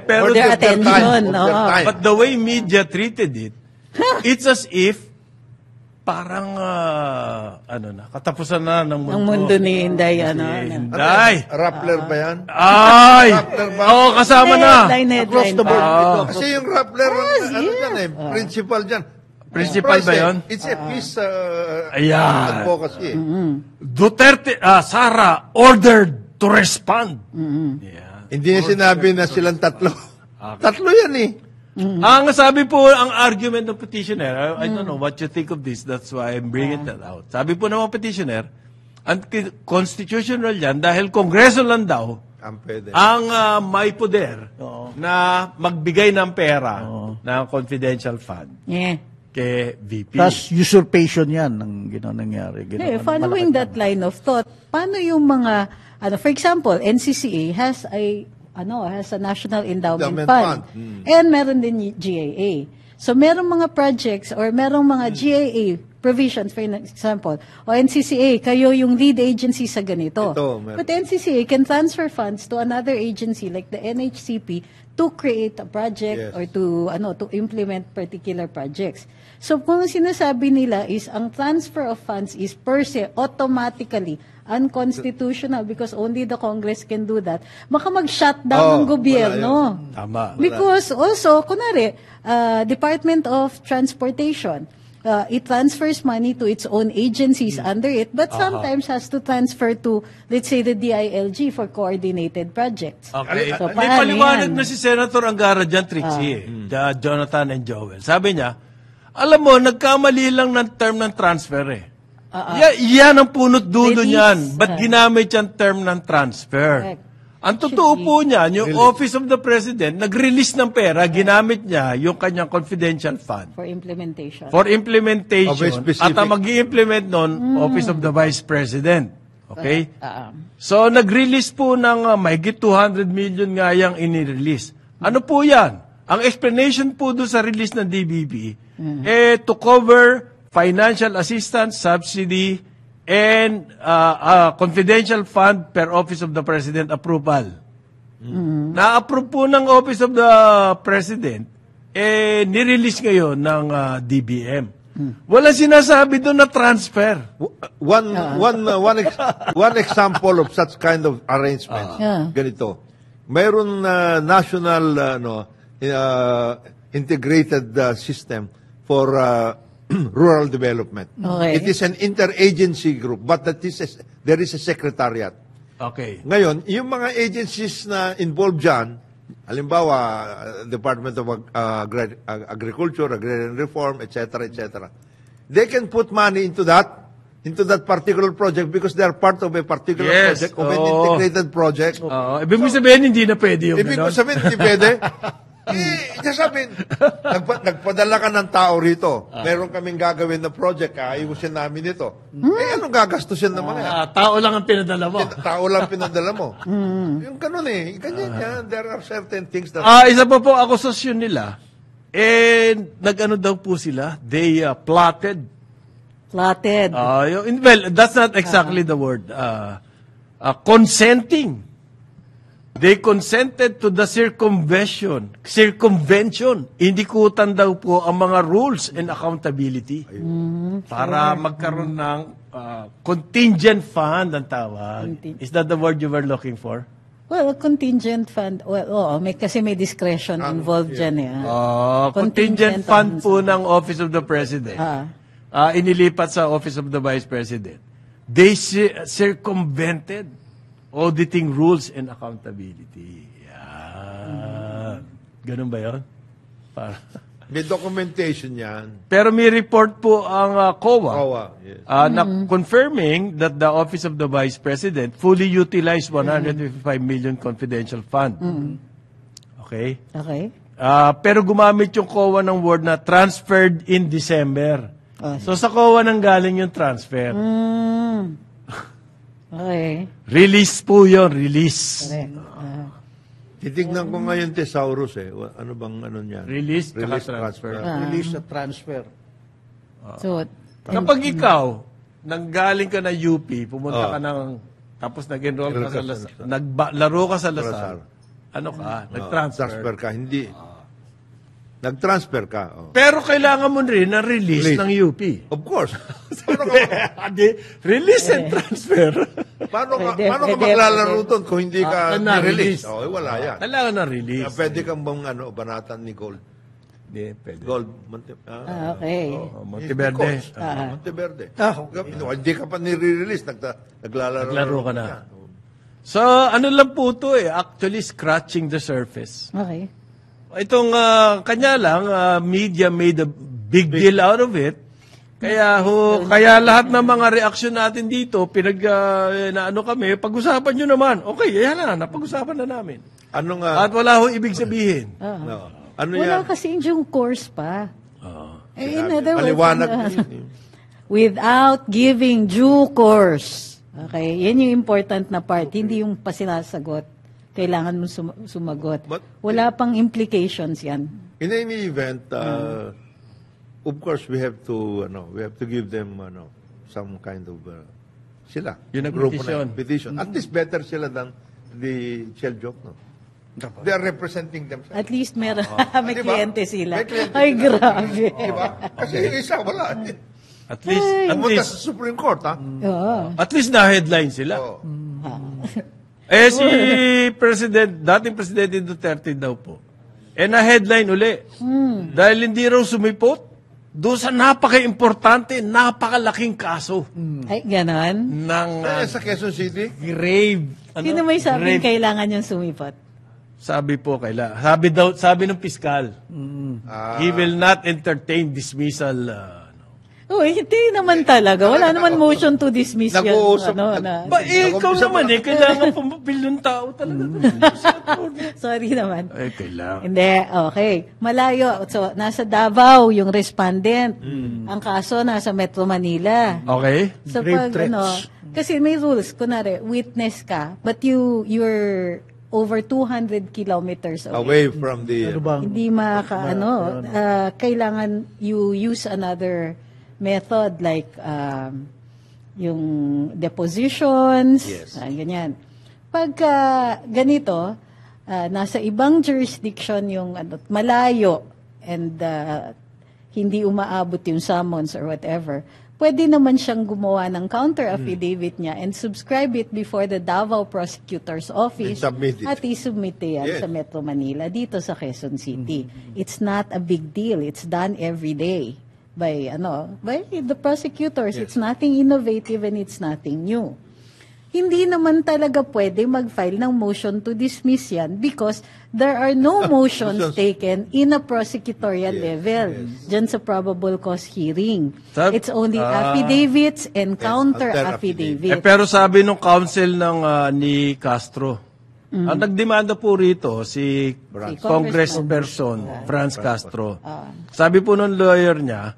pero their attention. But the way media treated it, it's as if parang katapusan na ng mundo. Ang mundo ni Inday, Inday. Rappler ba yan? Ay! Rappler ba? Oo, kasama na. Across the board. Kasi yung Rappler, principal dyan. Principal ba yun? It's a peace Ayan. advocacy. Duterte, Sara ordered to respond. Yeah. Hindi niya sinabi na silang tatlo. Tatlo yan eh. Ang sabi po, ang argument ng petitioner, I don't know what you think of this, that's why I'm bringing that out. Sabi po ng mga petitioner, Unconstitutional yan dahil Kongreso lang daw Ang pwede. ang may poder na magbigay ng pera ng confidential fund Yeah. kay VP. Tapos usurpation yan ng nangyari. Following that line of thought, paano yung mga, for example, NCCA has a National Endowment Endowment Fund. Fund. And meron din GAA. So merong mga projects or merong mga GAA provisions, for example, o NCCA, kayo yung lead agency sa ganito. Ito, meron. But NCCA can transfer funds to another agency like the NHCP to create a project Yes. or to implement particular projects. So kung sinasabi nila is ang transfer of funds is per se automatically unconstitutional because only the Congress can do that, baka mag-shutdown ng gobyerno. Tama. Because also, kunwari, Department of Transportation, it transfers money to its own agencies under it, but sometimes has to transfer to, let's say, the DILG for coordinated projects. Okay. So, May paano paliwanag yan? na si Senator Angara dyan, Trixie, Jonathan and Joel. Sabi niya, alam mo, nagkamali lang ng term ng transfer eh. Yan ang punot dulo Release. niyan. Ba't ginamit yung term ng transfer? Correct. Ang totoo po niyan, yung Office of the President, nag-release ng pera, ginamit niya yung kanyang confidential fund For implementation. for implementation. Of a specific- At ang mag-i-implement nun, Office of the Vice President. Okay? Ah, So, nag-release po ng mahigit 200 million nga yung inirelease. Ano po yan? Ang explanation po doon sa release ng DBP, to cover financial assistance, subsidy, and confidential fund per Office of the President approval. Na-approve po ng Office of the President, nirelease ngayon ng DBM. Walang sinasabi doon na transfer. One example of such kind of arrangement. Ganito. Mayroon national integrated system for rural development. Okay. It is an interagency group, but there is a secretariat. Okay. Ngayon, yung mga agencies na involved dyan, halimbawa, Department of Agriculture, Agrarian Reform, etc., etc., they can put money into that particular project because they are part of a particular Yes. project, of an integrated project. Ibig mo sabihin, hindi na pwede yung Ibig ko gano'n? sabihin, hindi pwede. Sabihin, nagpadala ka ng tao rito. Meron kaming gagawin na project, ayusin namin ito. Anong gagastusin naman yan? Tao lang ang pinadala mo. Tao lang pinadala mo. Yung ganun ganyan yan. There are certain things that... Isa pa po akusasyon nila, nag-ano daw po sila, they plotted. Plotted. Well, that's not exactly the word. Consenting. They consented to the circumvention. Hindi kutan daw po ang mga rules and accountability. Para magkaroon ng contingent fund ang tawag. Is that the word you were looking for? Well, a contingent fund, kasi may discretion involved dyan. Contingent fund po ng Office of the President. Inilipat sa Office of the Vice President. They circumvented auditing rules and accountability. Yan. Ganun ba yun? May documentation yan. Pero may report po ang COA. COA, yes. Na confirming that the Office of the Vice President fully utilized 155 million confidential fund. Okay? Okay. Pero gumamit yung COA ng word na transferred in December. So sa COA nang galing yung transfer. Okay. Release po yun, release. Correct. Titignan ko ngayon Thesaurus Ano bang ano niya? Release, Release, transfer. Release at transfer. So, Kapag ikaw, nanggaling ka na UP, pumunta ka ng, tapos nag-enroll ka sa Lasal, naglaro ka sa Lasal, ano ka, nag-transfer. Transfer ka. Hindi. Nag-transfer ka. Pero kailangan mo rin ng release ng UP. Of course. Release and transfer. Paano ka Pwede, maglalaro doon kung hindi ka na-release. release? Wala yan. Kailangan ng release. Pwede kang bang banatan ni Gold? Hindi, pwede. Gold. okay. Monteverde. Monteverde. Hindi ka pa nire-release. Naglalaro Naglaro ka na. So, ano lang po ito actually scratching the surface. Okay. Itong kanya lang, media made a big deal out of it. Kaya lahat ng mga reaksyon natin dito, naano kami, pag-usapan nyo naman. Okay, yan na, napag-usapan na namin. Ano nga? At wala ho ibig sabihin. No. Ano Wala yan? kasi yung course pa. In other words, Paliwanag. without giving due course. Okay, yan yung important na part. Hindi yung pasinasagot. Kailangan mo sumagot. But- Wala pang implications yan. In any event, of course, we have to give them some kind of sila. Yun ang grupo petition. na petition. At least better sila than the shell joke, no? They are representing themselves. At least may Diba? kliyente sila. May kliyente Ay, sila. grabe. Diba? Kasi yung isa, wala. At Pumunta sa Supreme Court, ha? Oo. At least na-headline sila. Oo. Si dating Presidente Duterte daw po, na-headline uli. Dahil hindi raw sumipot doon sa napaka-importante, napakalaking kaso Ay, ganon. ng Sa Quezon City, grave. Sino may sabing grave- kailangan yung sumipot? Sabi po sabi ng piskal, he will not entertain dismissal. Oh, hindi naman talaga. Wala naman motion to dismiss yan. Nag-uusap- Ikaw naman kailangan pumapil yung tao talaga. Sorry naman. Kailangan. Hindi, okay. Malayo. So, nasa Davao yung respondent. Ang kaso nasa Metro Manila. Okay? So, Grave pag threats. kasi may rules. Kunwari, witness ka, but you're over 200 kilometers away. away from the... Ano bang? Hindi kailangan you use another method like yung depositions, ganyan. Pagka ganito, nasa ibang jurisdiction yung malayo and hindi umaabot yung summons or whatever, pwede naman siyang gumawa ng counter-affidavit niya and subscribe it before the Davao Prosecutor's Office And submit it. at isubmit yan Yes. sa Metro Manila dito sa Quezon City. It's not a big deal. It's done every day by the prosecutors. It's nothing innovative and it's nothing new. Hindi naman talaga pwede mag-file ng motion to dismiss yan because there are no motions taken in a prosecutorial level dyan sa probable cause hearing. It's only affidavits and counter-affidavits. Pero sabi nung counsel ni Castro, ang nagdemanda po rito si Congressperson Franz Castro. Sabi po nung lawyer niya,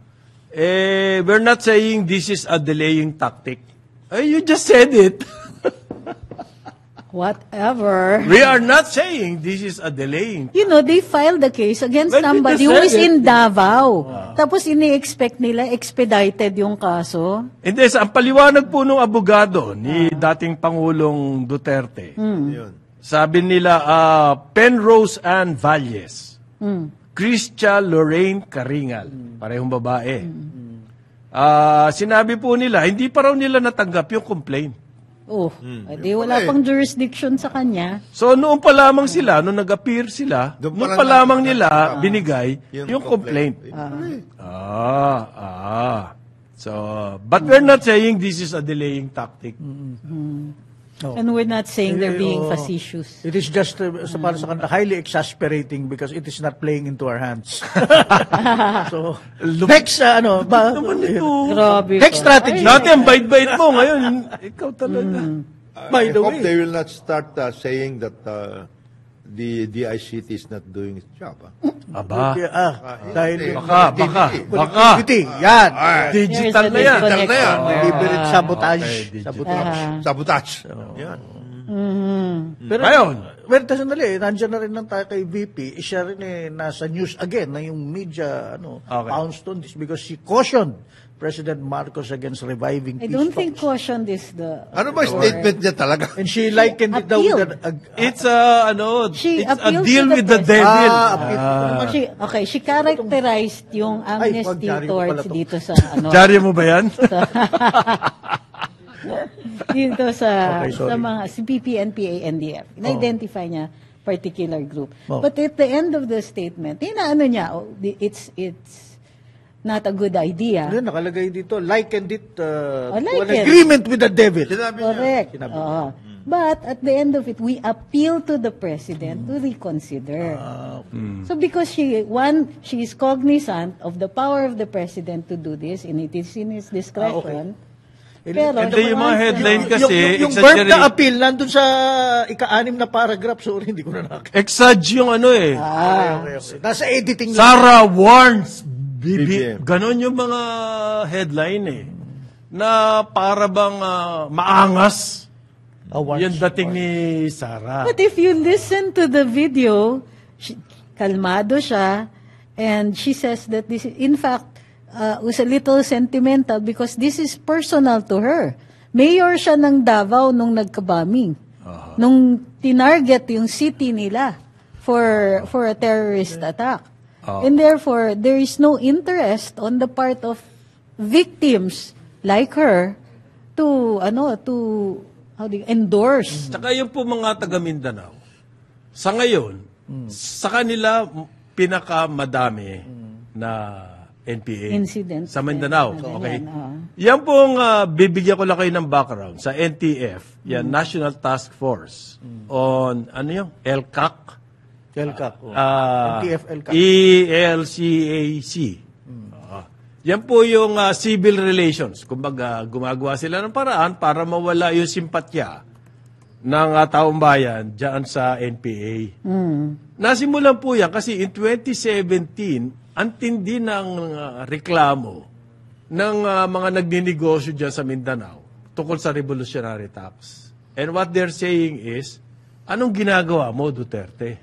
we're not saying this is a delaying tactic. You just said it. Whatever. We are not saying this is a delaying. They filed the case against Well, somebody they who just is said in Davao. Tapos ini-expect nila expedited yung kaso. Hindi, ang paliwanag po nung abogado ni dating Pangulong Duterte, Yun. sabi nila, Penrose Ann Valles, Cristia Lorraine Karingal, parehong babae. Sinabi po nila, hindi pa raw nila natanggap yung complaint. Di wala pang jurisdiction sa kanya. So noon pa lamang sila, nung nag-appear sila, Doon pa noon lang pa lamang na- nila binigay yung complaint. complaint. So, but we're not saying this is a delaying tactic. And we're not saying they're being facetious. It is just para sa kanila highly exasperating because it is not playing into our hands. So next Grabe. next strategy. Dati ang bait-bait mo, ngayon, ikaw talaga. By I the hope way, they will not start saying that the DICT is not doing its job. Aba, dahil baka. connectivity, yan. Digital Here's na the yan. disconnection. Deliberate sabotage. digital. Sabotage. Yan. Pero Ngayon. well, sandali, nandiyan na rin lang tayo kay VP. Siya rin nasa news again na yung media Okay. pounced on this because she cautioned President Marcos against reviving I peace don't talks. think caution is the... Ano ba statement niya talaga? And she likened it daw with It's She it's a appealed deal to the with the president. devil. She characterized yung amnesty Diaryo ko towards pala to. dito sa Diaryo mo ba yan? dito sa Okay, sorry. sa mga si PPNPA NDF. In-identify niya particular group. Oh. But at the end of the statement, niya, it's not a good idea. Yun, nakalagay dito, likened it to an likened. agreement with the devil. Sinabi niya. Correct. Sinabi. Oo. But at the end of it, we appeal to the president to reconsider. So because she is cognizant of the power of the president to do this, and it is in his discretion. Pero Hindi, yung mga headline kasi, yung verb na appeal, nandun sa ika-6 na paragraph, sorry, hindi ko na nakakita. exage yung ano eh. Okay. Nasa editing lang. Sarah warns BBM. BBM. Ganon yung mga headline eh. Na para bang maangas yung dating ni Sarah. But if you listen to the video, kalmado siya, and she says that this, in fact, was a little sentimental because this is personal to her. Mayor siya ng Davao nung nagkabaming. Nung tinarget yung city nila for a terrorist attack. And therefore, there is no interest on the part of victims like her to endorse. Tsaka yung po mga taga Mindanao, sa ngayon, sa kanila pinakamadami na NPA Incident. sa Mindanao. Ganyan, Okay. oo. Yan pong bibigyan ko lang kayo ng background sa NTF, yan National Task Force on ano yung LCAC, LCAC. NTF LCAC. ELCAC. Yan po yung civil relations. Kumbaga, gumagawa sila ng paraan para mawala yung simpatya ng taong bayan dyan sa NPA. Nasimulan po yan kasi in 2017, ang tindi ng reklamo ng mga nagninegosyo dyan sa Mindanao tungkol sa revolutionary tax. And what they're saying is, anong ginagawa mo, Duterte?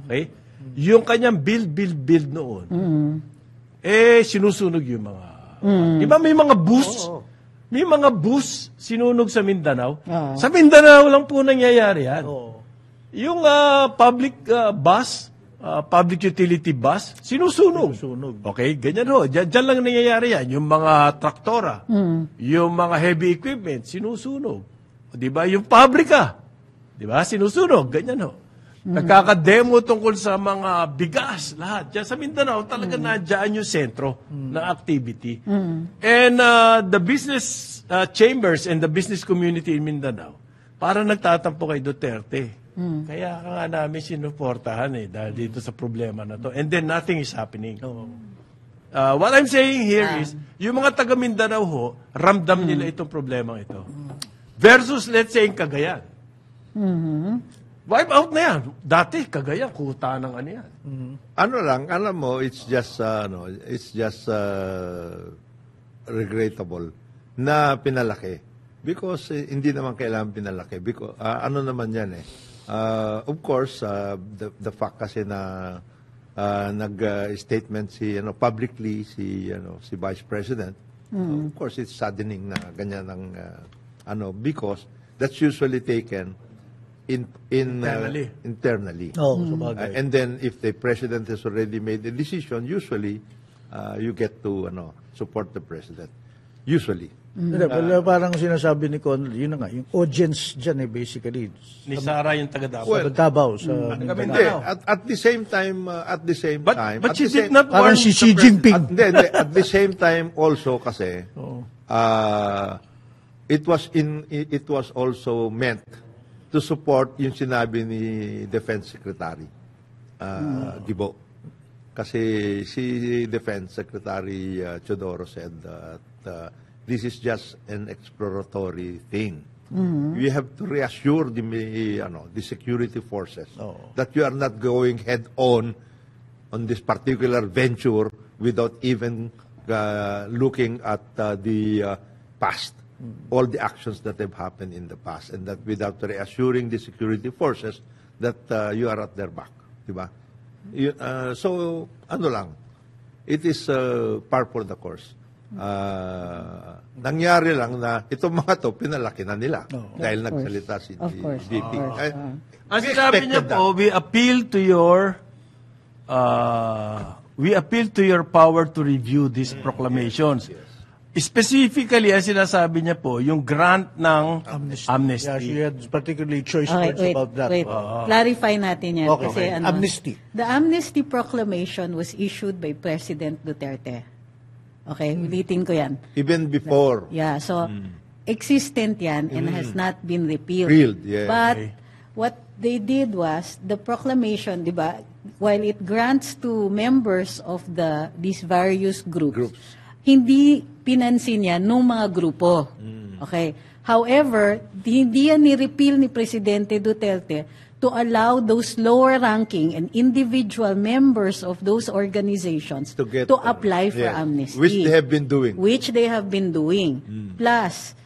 Okay? Yung kanyang build noon, sinusunog yung mga... Di ba may mga bus? May mga bus sinunog sa Mindanao. Sa Mindanao lang po nangyayari yan. Yung public bus, public utility bus, sinusunog. Okay, ganyan ho. Diyan lang nangyayari yan. Yung mga traktora, yung mga heavy equipment, sinusunog. Di ba? Yung pabrika, di ba? Sinusunog. Ganyan ho. Nagkakademo tungkol sa mga bigas, lahat. Diyan sa Mindanao, talaga nadyan yung sentro ng activity. And the business chambers and the business community in Mindanao, parang nagtatampo kay Duterte. Kaya nga namin sinuportahan dahil dito sa problema na to. And then nothing is happening. What I'm saying here is, yung mga taga Mindanao ho, ramdam nila itong problema ito. Versus, let's say, Cagayan. Wipe out na yan. Dati, Cagayan, kuta ng ano yan. Ano lang, alam mo, it's just regrettable na pinalaki. Because hindi naman kailangan pinalaki. Because, ano naman yan of course, the fact kasi na nag-statement publicly si Vice President, of course, it's saddening na ganyan ang because that's usually taken internally. And then if the president has already made a decision, usually you get to support the president. Usually. Parang sinasabi ni Conrad, yun na nga, yung audience dyan basically. Ni Sara yung taga Davao. Sa Davao. Hindi. At the same time, But she did not parang warn si Xi Jinping. Hindi. At the same time also kasi, it was also meant to support yung sinabi ni Defense Secretary Gibo. Kasi si Defense Secretary Teodoro said that this is just an exploratory thing. We have to reassure the security forces that you are not going head-on this particular venture without even looking at the past. All the actions that have happened in the past, and that without reassuring the security forces that you are at their back, diba? So ano lang, it is par for the course. Nangyari lang na itong mga to pinalaki na nila dahil nagsalita si DP. Ang sabi niya po, we appeal to your power to review these proclamations. Specifically, ang sinasabi niya po, yung grant ng amnesty. Yeah, she had particularly choice words about that. Clarify natin yan. Okay. Kasi, Amnesty. The amnesty proclamation was issued by President Duterte. Okay, ulitin ko yan. Even before. Yeah, so existent yan and has not been repealed. Repealed, yeah. But Okay. what they did was, the proclamation, di ba, while it grants to members of these various groups, hindi pinansin yan nung mga grupo. Okay? However, hindi yan ni-repeal ni Presidente Duterte to allow those lower-ranking and individual members of those organizations To get, apply for yes, amnesty. which they have been doing. Which they have been doing. Plus,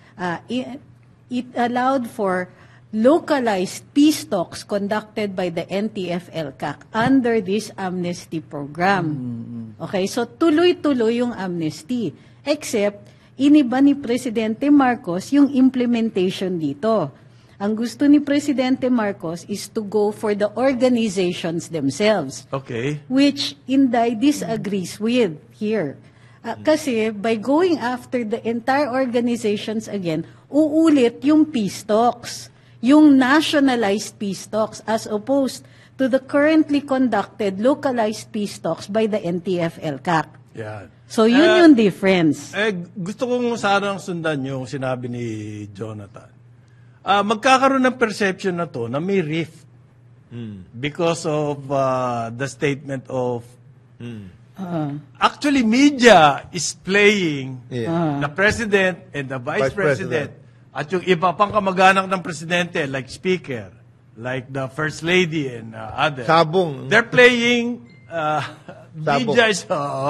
it allowed for localized peace talks conducted by the NTF-ELCAC under this amnesty program. Okay, so tuloy-tuloy yung amnesty. Except, iniba ni Presidente Marcos yung implementation dito. Ang gusto ni Presidente Marcos is to go for the organizations themselves, Okay. which Inday disagrees with here. Kasi by going after the entire organizations again, uulit yung peace talks, yung nationalized peace talks, as opposed to the currently conducted localized peace talks by the NTF-ELCAC. Yan. So yun yung difference. Gusto kong sanang sundan yung sinabi ni Jonathan. Magkakaroon ng perception na to na may rift because of the statement of actually media is playing the president and the vice Vice president at yung iba pang kamag-anak ng presidente like speaker, like the first lady and others. Sabong. They're playing media is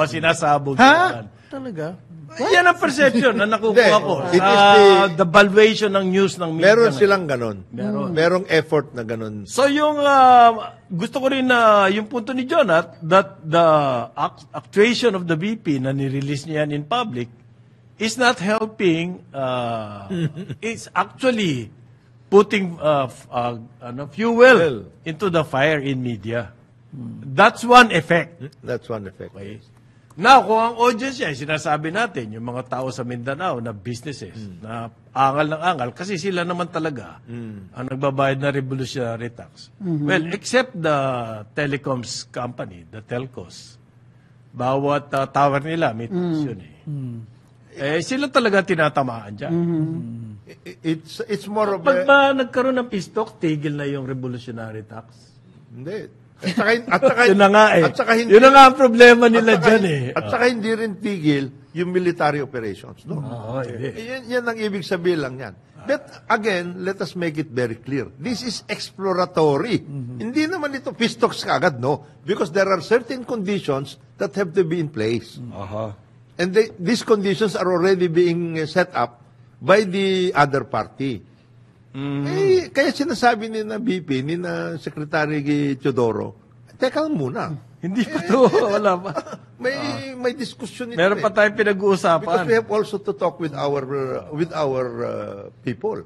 sinasabog. Ha? Talaga? Yan ang perception na nakukuha Hindi. ko It sa is the valuation ng news ng media. Meron ngayon. silang ganon. Merong effort na ganon. So yung gusto ko rin na yung punto ni Jonat that the actuation of the VP na nirelease niya yan in public is not helping it's actually putting fuel into the fire in media. That's one effect. That's one effect. Okay. Now, kung ang audience niya, sinasabi natin, yung mga tao sa Mindanao na businesses, na angal ng angal, kasi sila naman talaga ang nagbabayad na revolutionary tax. Well, except the telecoms company, the telcos, bawat tower nila, may tax yun sila talaga tinatamaan dyan. It's more of Pag ba nagkaroon ng peace talk, tigil na yung revolutionary tax? Hindi. At saka, Yun na nga At saka hindi, Yun na nga ang problema nila dyan At saka hindi rin tigil yung military operations. No? hindi. Yan ang ibig sabihin lang yan. But again, let us make it very clear. This is exploratory. Hindi naman ito peace talks kaagad, no? Because there are certain conditions that have to be in place. And these conditions are already being set up by the other party. Kaya sinasabi ni na BP, ni na Secretary Teodoro, teka lang muna. Hindi pa to, wala pa. May diskusyon ito. Meron pa tayong Because pinag-uusapan. we have also to talk with our people.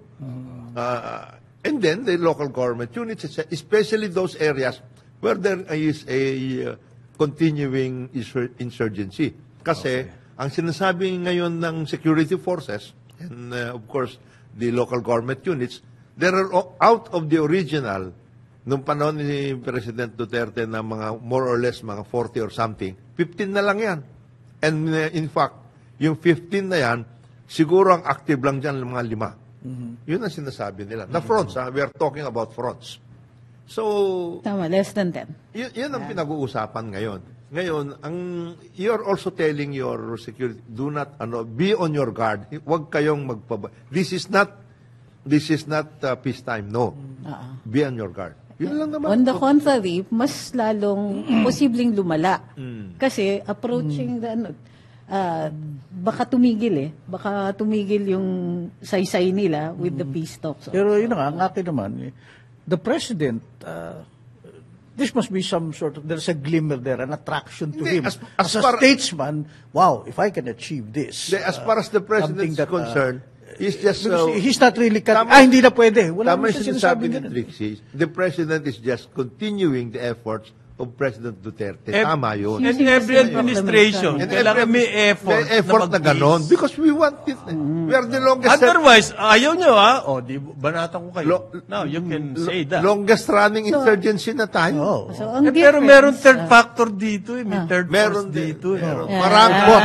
And then the local government units, especially those areas where there is a continuing insurgency. Kasi ang sinasabi ngayon ng security forces and of course the local government units, there are out of the original nung panahon ni President Duterte na mga more or less mga 40 or something, 15 na lang yan. And in fact, yung 15 na yan, siguro ang active lang dyan mga 5. Yun ang sinasabi nila. The fronts, we are talking about fronts. So, Tama, less than 10. yun ang pinag-uusapan ngayon. Ngayon, you're also telling your security, do not, be on your guard. Huwag kayong This is not peacetime, no. Be on your guard. Yun lang naman. On the contrary, mas lalong posibleng lumala. Kasi approaching the baka tumigil Baka tumigil yung saysay nila with the peace talks. Pero yun na nga, ang akin naman, the president, this must be some sort of, there's a glimmer there, an attraction to Hindi, him. as As a far- statesman, wow, if I can achieve this. As far as the president is something that, concerned, he's just... because he's not really, Tama- hindi na pwede. Wala Tama naman yung siya sinasabi sinasabing ni ganun. Trixie. The president is just continuing the efforts of President Duterte. Tama yun. And every administration, And kailangan may effort, may effort na ganon. Because we want it. We are the longest... Otherwise, ayaw nyo o di banatan ko kayo. Now, you can say that. Longest running insurgency na tayo. So, ang Pero difference, meron third factor dito. May third Meron force din. dito. Meron. Marami po.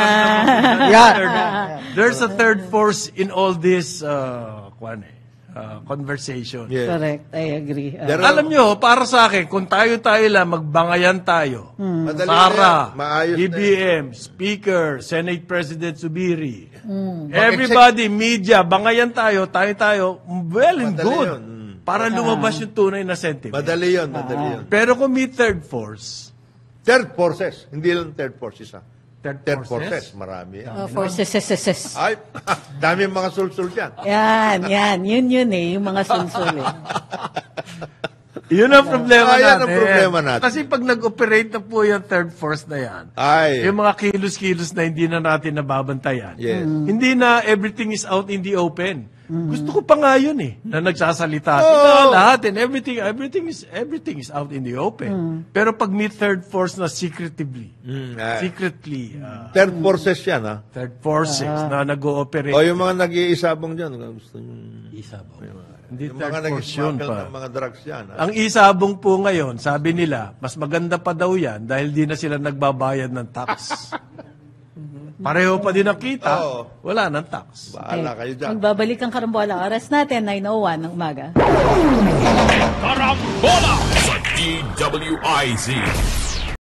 There's a third force in all this conversation. Yes. Correct, I agree. Alam nyo, para sa akin, kung tayo-tayo lang, magbangayan tayo. Madali Sara, yan. Maayos na BBM, Speaker, Senate President Subiri, everybody, media, bangayan tayo, tayo-tayo, well and Madali good. yun. Para lumabas yung tunay na sentiment. Madali yun, madali yun. Pero kung may third force, Third forces. Hindi lang third forces, ha? Third forces. forces? Marami. Forces. Ay, dami mga sulsul dyan. Yan. Yun yung mga sulsul eh. yun ang problema Yan natin. ang problema natin. Kasi pag nag-operate na po yung third force na yan, Ay. yung mga kilos-kilos na hindi na natin nababantayan, Yes. hindi na everything is out in the open. Gusto ko pa nga yun na nagsasalita. Oo. Lahat and everything is out in the open. Pero pag may third force na secretly, Third forces yan, ha? third forces na nag-ooperate. O yung mga nag-iisabong dyan, gusto nyo. Isabong. Hindi Yung third mga force yun nag-smuggle pa. ng mga drugs yan, ha? Ang isabong po ngayon, sabi nila, mas maganda pa daw yan dahil di na sila nagbabayad ng tax. Pareho pa din ang kita, Oo. wala ng tax. Bahala kayo dyan. Magbabalik ang karambola. Oras natin, 9:01 ng umaga. Karambola sa DWIZ.